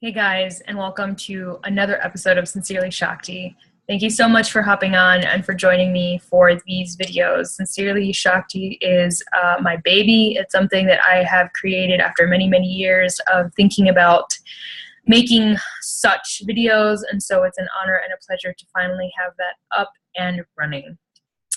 Hey guys, and welcome to another episode of Sincerely Shakti. Thank you so much for hopping on and for joining me for these videos. Sincerely Shakti is my baby. It's something that I have created after many, many years of thinking about making such videos, and so it's an honor and a pleasure to finally have that up and running.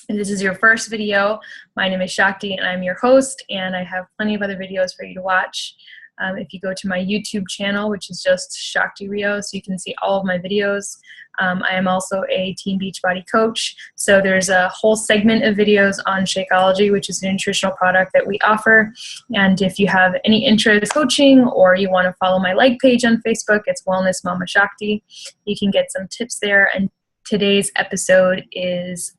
If this is your first video, my name is Shakti and I'm your host, and I have plenty of other videos for you to watch. If you go to my YouTube channel, which is just Shakti Rio, so you can see all of my videos. I am also a Teen Beachbody coach, so there's a whole segment of videos on Shakeology, which is a nutritional product that we offer. And if you have any interest in coaching or you want to follow my like page on Facebook, it's Wellness Mama Shakti. You can get some tips there. And today's episode is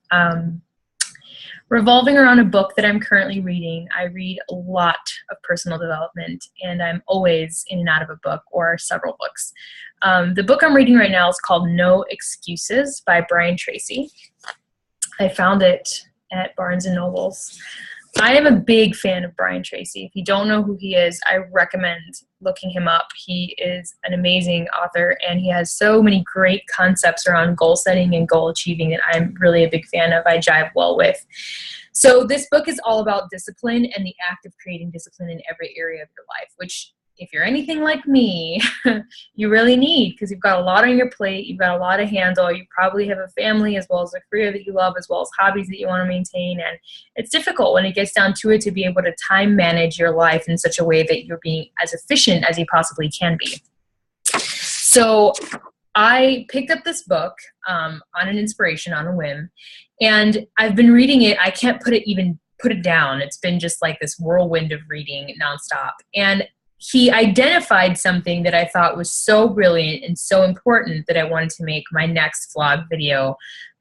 revolving around a book that I'm currently reading. I read a lot of personal development, and I'm always in and out of a book or several books. The book I'm reading right now is called No Excuses by Tracy. I found it at Barnes & Noble's. I am a big fan of Tracy. If you don't know who he is, I recommend looking him up. He is an amazing author, and he has so many great concepts around goal setting and goal achieving that I'm really a big fan of. I jive well with. So this book is all about discipline and the act of creating discipline in every area of your life, which if you're anything like me, you really need, because you've got a lot on your plate, you've got a lot to handle, you probably have a family as well as a career that you love, as well as hobbies that you want to maintain, and it's difficult when it gets down to it to be able to time manage your life in such a way that you're being as efficient as you possibly can be. So I picked up this book on an inspiration, on a whim, and I've been reading it. I can't put it down. It's been just like this whirlwind of reading nonstop. And he identified something that I thought was so brilliant and so important that I wanted to make my next vlog video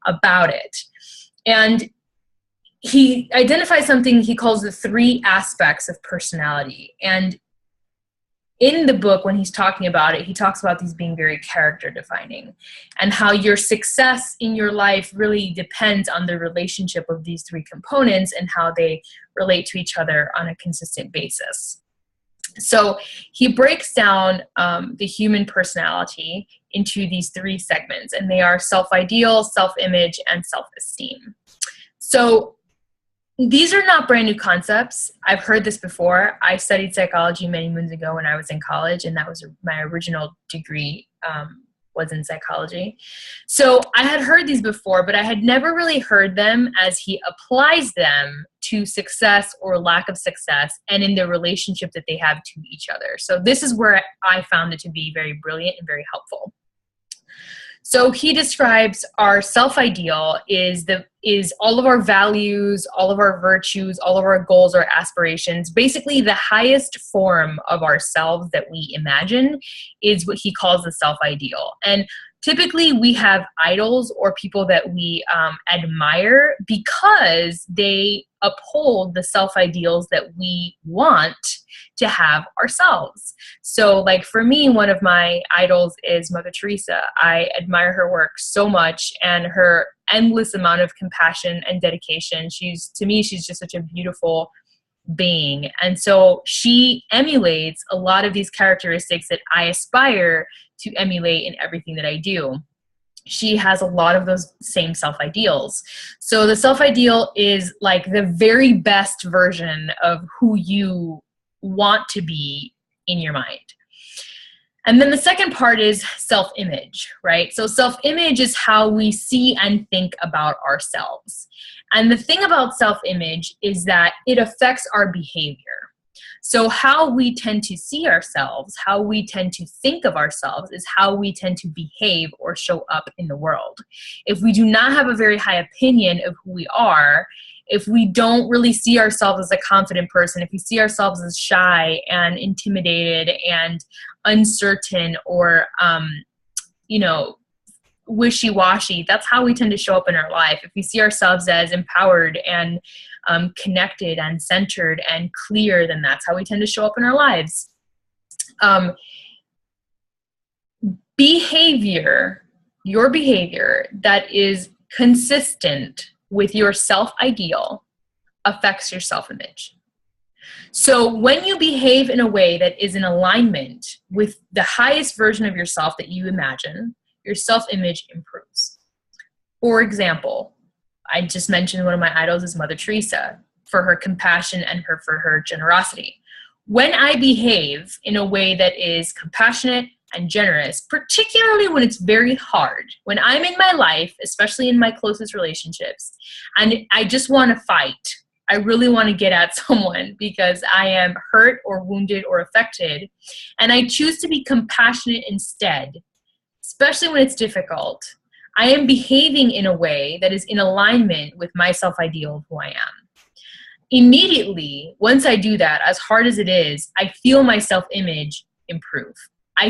about it. And he identified something he calls the 3 aspects of personality. And in the book, when he's talking about it, he talks about these being very character defining and how your success in your life really depends on the relationship of these 3 components and how they relate to each other on a consistent basis. So he breaks down the human personality into these 3 segments, and they are self-ideal, self-image, and self-esteem. So these are not brand new concepts. I've heard this before. I studied psychology many moons ago when I was in college, and that was my original degree was in psychology. So I had heard these before, but I had never really heard them as he applies them to success or lack of success and in the relationship that they have to each other. So this is where I found it to be very brilliant and very helpful. So he describes our self-ideal is all of our values, all of our virtues, all of our goals, our aspirations. Basically, the highest form of ourselves that we imagine is what he calls the self-ideal. And typically, we have idols or people that we admire because they uphold the self-ideals that we want to have ourselves. So like for me, one of my idols is Mother Teresa. I admire her work so much and her endless amount of compassion and dedication. To me, she's just such a beautiful being. And so she emulates a lot of these characteristics that I aspire to emulate in everything that I do. She has a lot of those same self-ideals. So the self-ideal is like the very best version of who you want to be in your mind. And then the second part is self-image, right? So self-image is how we see and think about ourselves. And the thing about self-image is that it affects our behavior. So how we tend to see ourselves, how we tend to think of ourselves is how we tend to behave or show up in the world. If we do not have a very high opinion of who we are, if we don't really see ourselves as a confident person, if we see ourselves as shy and intimidated and uncertain or, wishy-washy, that's how we tend to show up in our life. If we see ourselves as empowered and connected and centered and clear, then that's how we tend to show up in our lives. Your behavior that is consistent with your self-ideal affects your self-image. So when you behave in a way that is in alignment with the highest version of yourself that you imagine, your self-image improves. For example, I just mentioned one of my idols is Mother Teresa for her compassion and for her generosity. When I behave in a way that is compassionate and generous, particularly when it's very hard, when I'm in my life, especially in my closest relationships, and I just want to fight, I really want to get at someone because I am hurt or wounded or affected, and I choose to be compassionate instead, especially when it's difficult, I am behaving in a way that is in alignment with my self-ideal of who I am. Immediately, once I do that, as hard as it is, I feel my self-image improve. I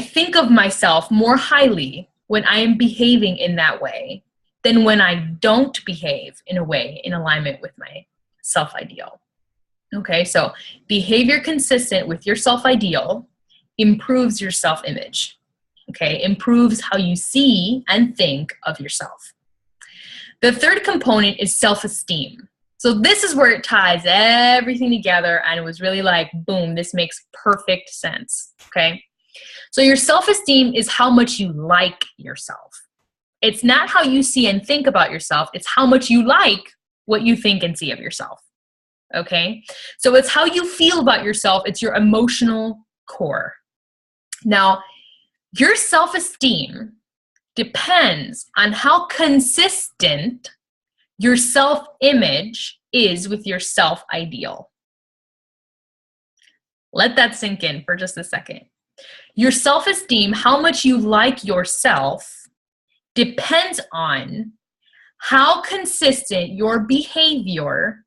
think of myself more highly when I am behaving in that way than when I don't behave in a way in alignment with my self-ideal. Okay, so behavior consistent with your self-ideal improves your self-image. Okay, improves how you see and think of yourself. The third component is self-esteem. So this is where it ties everything together, and it was really like, boom, this makes perfect sense, okay? So your self-esteem is how much you like yourself. It's not how you see and think about yourself, it's how much you like what you think and see of yourself, okay? So it's how you feel about yourself, it's your emotional core. Now, your self-esteem depends on how consistent your self-image is with your self-ideal. Let that sink in for just a second. Your self-esteem, how much you like yourself, depends on how consistent your behavior,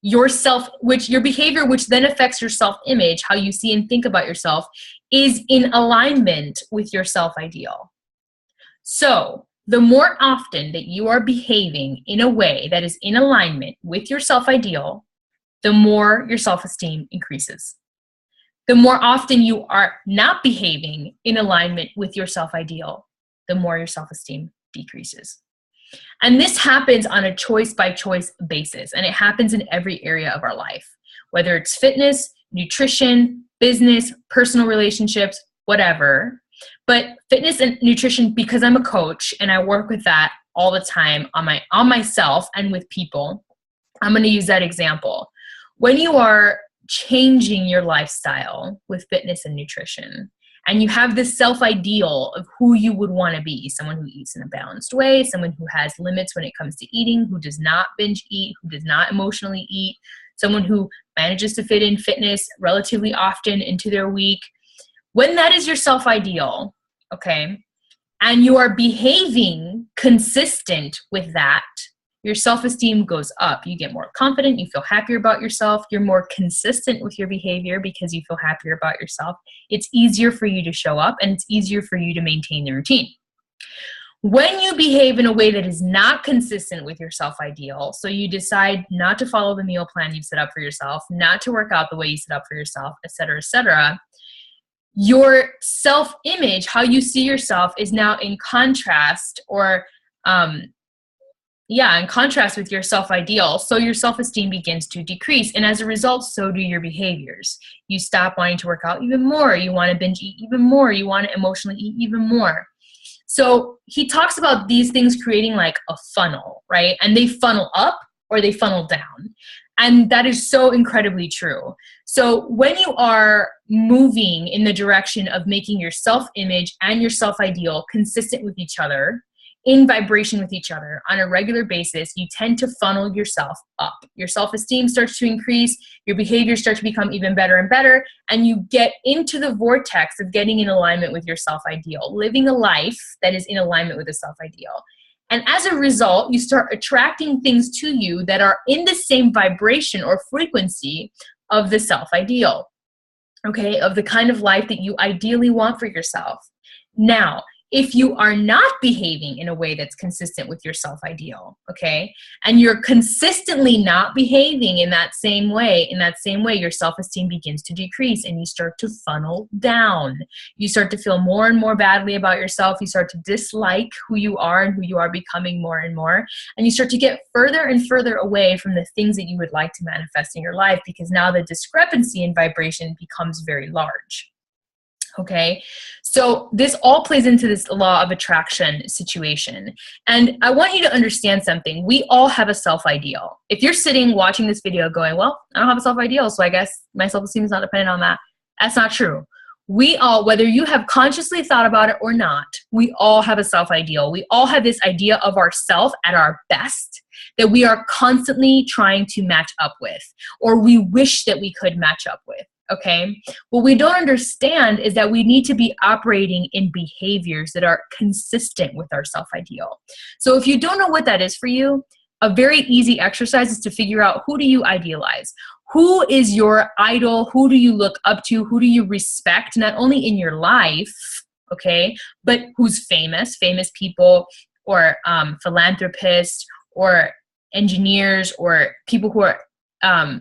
which then affects your self-image, how you see and think about yourself, is in alignment with your self-ideal. So the more often that you are behaving in a way that is in alignment with your self-ideal, the more your self-esteem increases. The more often you are not behaving in alignment with your self-ideal, the more your self-esteem decreases. And this happens on a choice-by-choice basis, and it happens in every area of our life, whether it's fitness, nutrition, business, personal relationships, whatever. But fitness and nutrition, because I'm a coach and I work with that all the time on myself and with people, I'm going to use that example. When you are changing your lifestyle with fitness and nutrition, and you have this self-ideal of who you would want to be, someone who eats in a balanced way, someone who has limits when it comes to eating, who does not binge eat, who does not emotionally eat, someone who manages to fit in fitness relatively often into their week. When that is your self-ideal, okay, and you are behaving consistent with that, your self-esteem goes up. You get more confident, you feel happier about yourself, you're more consistent with your behavior because you feel happier about yourself. It's easier for you to show up, and it's easier for you to maintain the routine. When you behave in a way that is not consistent with your self-ideal, so you decide not to follow the meal plan you've set up for yourself, not to work out the way you set up for yourself, etc., your self-image, how you see yourself, is now in contrast in contrast with your self-ideal. So your self-esteem begins to decrease. And as a result, so do your behaviors. You stop wanting to work out even more. You want to binge eat even more. You want to emotionally eat even more. So he talks about these things creating like a funnel, right? And they funnel up or they funnel down. And that is so incredibly true. So when you are moving in the direction of making your self-image and your self-ideal consistent with each other, in vibration with each other on a regular basis, you tend to funnel yourself up. Your self-esteem starts to increase, your behaviors start to become even better and better, and you get into the vortex of getting in alignment with your self-ideal, living a life that is in alignment with the self-ideal. And as a result, you start attracting things to you that are in the same vibration or frequency of the self-ideal, okay, of the kind of life that you ideally want for yourself. Now, if you are not behaving in a way that's consistent with your self-ideal, okay, and you're consistently not behaving in that same way, your self-esteem begins to decrease and you start to funnel down. You start to feel more and more badly about yourself. You start to dislike who you are and who you are becoming more and more. And you start to get further and further away from the things that you would like to manifest in your life, because now the discrepancy in vibration becomes very large. Okay, so this all plays into this law of attraction situation. And I want you to understand something. We all have a self-ideal. If you're sitting watching this video going, well, I don't have a self-ideal, so I guess my self-esteem is not dependent on that. That's not true. We all, whether you have consciously thought about it or not, we all have a self-ideal. We all have this idea of ourself at our best that we are constantly trying to match up with, or we wish that we could match up with. Okay, what we don't understand is that we need to be operating in behaviors that are consistent with our self-ideal. So if you don't know what that is for you, a very easy exercise is to figure out, who do you idealize? Who is your idol? Who do you look up to? Who do you respect, not only in your life, okay, but who's famous people, or philanthropists, or engineers, or people who are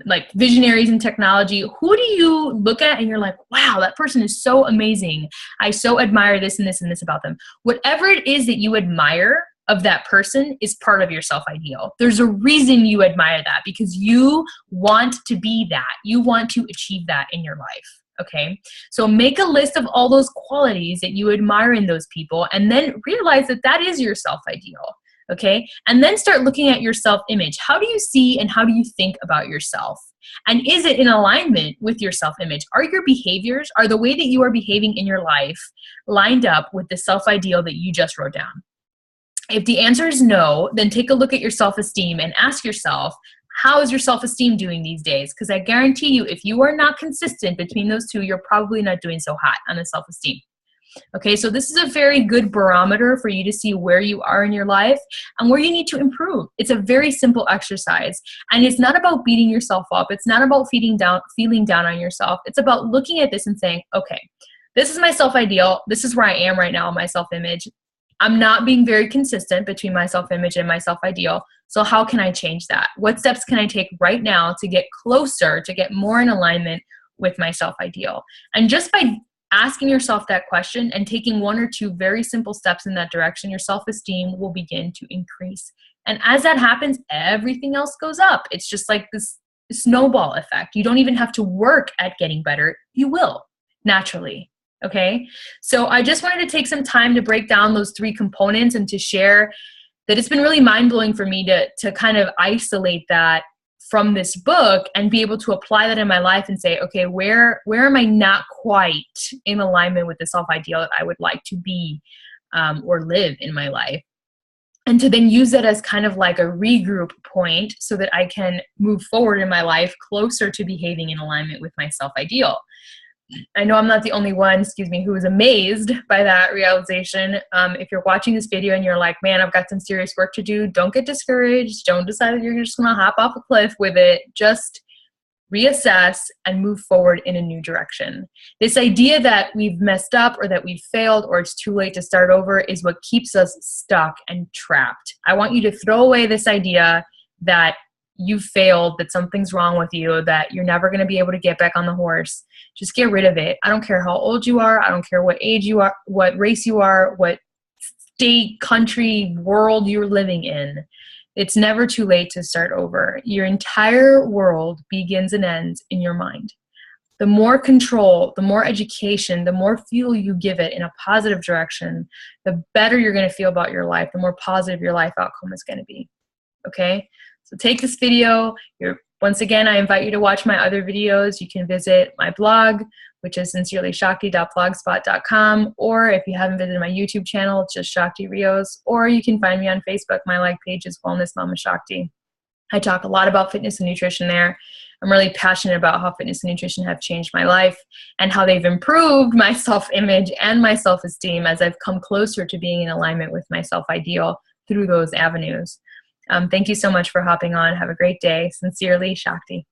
like visionaries in technology. Who do you look at and you're like, wow, that person is so amazing. I so admire this and this and this about them. Whatever it is that you admire of that person is part of your self-ideal. There's a reason you admire that, because you want to be that. You want to achieve that in your life. Okay, so make a list of all those qualities that you admire in those people, and then realize that that is your self-ideal. Okay, and then start looking at your self-image. How do you see and how do you think about yourself? And is it in alignment with your self-image? Are your behaviors, are the way that you are behaving in your life lined up with the self-ideal that you just wrote down? If the answer is no, then take a look at your self-esteem and ask yourself, how is your self-esteem doing these days? Because I guarantee you, if you are not consistent between those two, you're probably not doing so hot on the self-esteem. Okay, so this is a very good barometer for you to see where you are in your life and where you need to improve. It's a very simple exercise, and it's not about beating yourself up. It's not about feeling down on yourself. It's about looking at this and saying, okay, this is my self-ideal. This is where I am right now in my self-image. I'm not being very consistent between my self-image and my self-ideal. So how can I change that? What steps can I take right now to get closer, to get more in alignment with my self-ideal? And just by asking yourself that question and taking one or two very simple steps in that direction, your self-esteem will begin to increase. And as that happens, everything else goes up. It's just like this snowball effect. You don't even have to work at getting better. You will naturally. Okay, so I just wanted to take some time to break down those three components and to share that it's been really mind-blowing for me to kind of isolate that from this book and be able to apply that in my life and say, okay, where am I not quite in alignment with the self-ideal that I would like to be or live in my life? And to then use that as kind of like a regroup point so that I can move forward in my life closer to behaving in alignment with my self-ideal. I know I'm not the only one, who is amazed by that realization. If you're watching this video and you're like, man, I've got some serious work to do, don't get discouraged. Don't decide that you're just going to hop off a cliff with it. Just reassess and move forward in a new direction. This idea that we've messed up or that we've failed or it's too late to start over is what keeps us stuck and trapped. I want you to throw away this idea that you failed, that something's wrong with you, that you're never going to be able to get back on the horse. Just get rid of it. I don't care how old you are. I don't care what age you are, what race you are, what state, country, world you're living in. It's never too late to start over. Your entire world begins and ends in your mind. The more control, the more education, the more fuel you give it in a positive direction, the better you're going to feel about your life, the more positive your life outcome is going to be. Okay? So take this video. Once again, I invite you to watch my other videos. You can visit my blog, which is sincerelyshakti.blogspot.com, or if you haven't visited my YouTube channel, it's just Shakti Rios, or you can find me on Facebook. My like page is Wellness Mama Shakti. I talk a lot about fitness and nutrition there. I'm really passionate about how fitness and nutrition have changed my life and how they've improved my self-image and my self-esteem as I've come closer to being in alignment with my self-ideal through those avenues. Thank you so much for hopping on. Have a great day. Sincerely, Shakti.